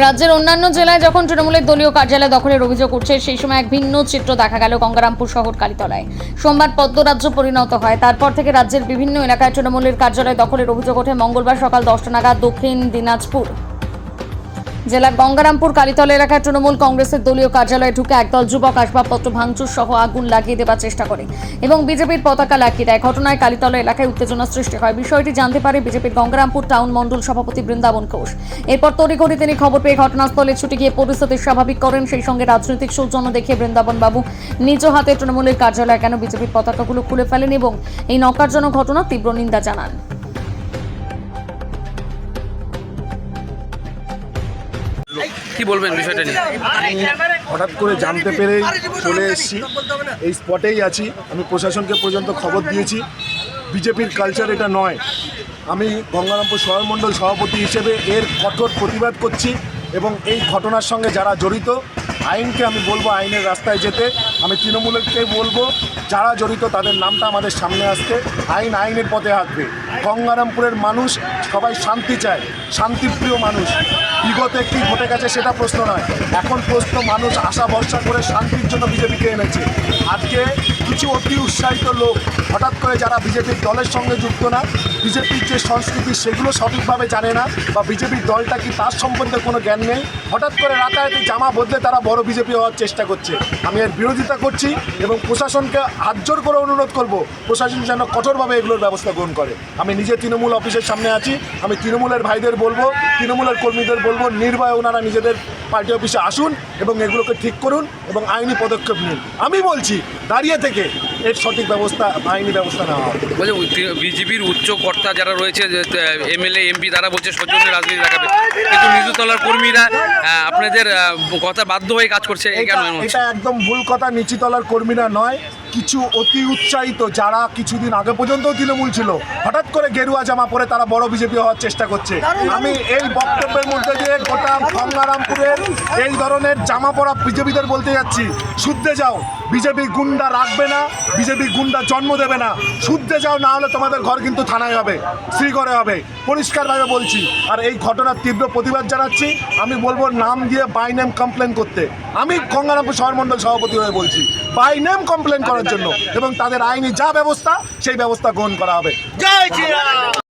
রাজ্যের অন্যান্য জেলায় যখন তৃণমূলের দলীয় কার্যালয় দখলের অভিযোগ উঠছে, সেই সময় এক ভিন্ন চিত্র দেখা গেল গঙ্গারামপুর শহর কালীতলায়। সোমবার পদ্মরাজ্য পরিণত হয়। তারপর থেকে রাজ্যের বিভিন্ন এলাকায় তৃণমূলের কার্যালয় দখলের অভিযোগ ওঠে। মঙ্গলবার সকাল 10টা নাগাদ দক্ষিণ দিনাজপুর জেলার গঙ্গারামপুর কালীতলা এলাকায় তৃণমূল কংগ্রেসের দলীয় কার্যালয়ে ঢুকে একদল যুবক আসবাবপত্র ভাঙচুর সহ আগুন লাগিয়ে দেওয়ার চেষ্টা করে এবং বিজেপির পতাকা লাগিয়ে দেয়। ঘটনায় কালীতলা এলাকায় উত্তেজনা সৃষ্টি হয়। বিষয়টি জানতে পারে বিজেপির গঙ্গারামপুর টাউন মণ্ডল সভাপতি বৃন্দাবন ঘোষ। এরপর তড়িঘড়ি তিনি খবর পেয়ে ঘটনাস্থলে ছুটে গিয়ে পরিস্থিতি স্বাভাবিক করেন। সেই সঙ্গে রাজনৈতিক সৌজন্য দেখিয়ে বৃন্দাবন বাবু নিজ হাতে তৃণমূলের কার্যালয়ে কেন বিজেপির পতাকাগুলো খুলে ফেলেন এবং এই নকারজনক ঘটনা তীব্র নিন্দা জানান। কি বলবেন বিষয়টা নিয়ে? হঠাৎ করে জানতে পেরে চলে এসেছি, এই স্পটেই আছি। আমি প্রশাসনকে পর্যন্ত খবর দিয়েছি। বিজেপির কালচার এটা নয়। আমি গঙ্গারামপুর শহর মণ্ডল সভাপতি হিসেবে এর কঠোর প্রতিবাদ করছি এবং এই ঘটনার সঙ্গে যারা জড়িত আইনকে আমি বলবো আইনের রাস্তায় যেতে। আমি তৃণমূলকে বলবো যারা জড়িত তাদের নামটা আমাদের সামনে আসতে। আইন আইনের পথে হাঁটবে। গঙ্গারামপুরের মানুষ সবাই শান্তি চায়, শান্তিপ্রিয় মানুষ। বিগতে কি ঘটে গেছে সেটা প্রশ্ন নয়, এখন প্রশ্ন মানুষ আশা ভরসা করে শান্তির জন্য বিজেপিকে এনেছে। আজকে কিছু অতি উৎসাহিত লোক হঠাৎ করে যারা বিজেপির দলের সঙ্গে যুক্ত না, বিজেপির যে সংস্কৃতি সেগুলো সঠিকভাবে জানে না বা বিজেপির দলটা কি তার সম্বন্ধে কোনো জ্ঞান নেই, হঠাৎ করে রাতারাতি জামা বদলে তারা বড় বিজেপি হওয়ার চেষ্টা করছে। আমি এর বিরোধিতা করছি এবং প্রশাসনকে হাত জোর করে অনুরোধ করব প্রশাসন যেন কঠোরভাবে এগুলোর ব্যবস্থা গ্রহণ করে। আমি নিজে তৃণমূল অফিসের সামনে আছি। আমি তৃণমূলের ভাইদের বলবো, তৃণমূলের কর্মীদের বলবো, নির্ভয়ে ওনারা নিজেদের পার্টি অফিসে আসুন এবং এগুলোকে ঠিক করুন এবং আইনি পদক্ষেপ নিন। আমি বলছি দাঁড়িয়ে থেকে এর সঠিক ব্যবস্থা, আইনি ব্যবস্থা নেওয়া হবে। বলছে বিজেপির উচ্চ কর্তা যারা রয়েছে, এমএলএ এমপি, তারা বলছে সৌজন্য রাজনীতি দেখাবে, কিন্তু নিচুতলার কর্মীরা আপনাদের কথা বাধ্য হয়ে কাজ করছে। এটা একদম ভুল কথা। নিচুতলার কর্মীরা নয়, কিছু অতি উৎসাহিত যারা কিছুদিন আগে পর্যন্ত তৃণমূল ছিল, হঠাৎ করে গেরুয়া জামা পরে তারা বড় বিজেপি হওয়ার চেষ্টা করছে। আমি এই বক্তব্যের মধ্যে দিয়ে গোটা গঙ্গারামপুরের এই ধরনের জামা পরা বিজেপিদের বলতে যাচ্ছি, শুদ্ধে যাও। বিজেপি গুন্ডা রাখবে না, বিজেপি গুন্ডা জন্ম দেবে না। শুদ্ধে যাও, না হলে তোমাদের ঘর কিন্তু থানায় হবে, শ্রীঘরে হবে, পরিষ্কারভাবে বলছি। আর এই ঘটনার তীব্র প্রতিবাদ জানাচ্ছি। আমি বলবো নাম দিয়ে বাই নেম কমপ্লেন করতে। আমি গঙ্গারামপুর শহর মণ্ডল সভাপতি হয়ে বলছি বাই নেম কমপ্লেন করার জন্য এবং তাদের আইনি যা ব্যবস্থা সেই ব্যবস্থা গ্রহণ করা হবে। জয় শ্রীরাম।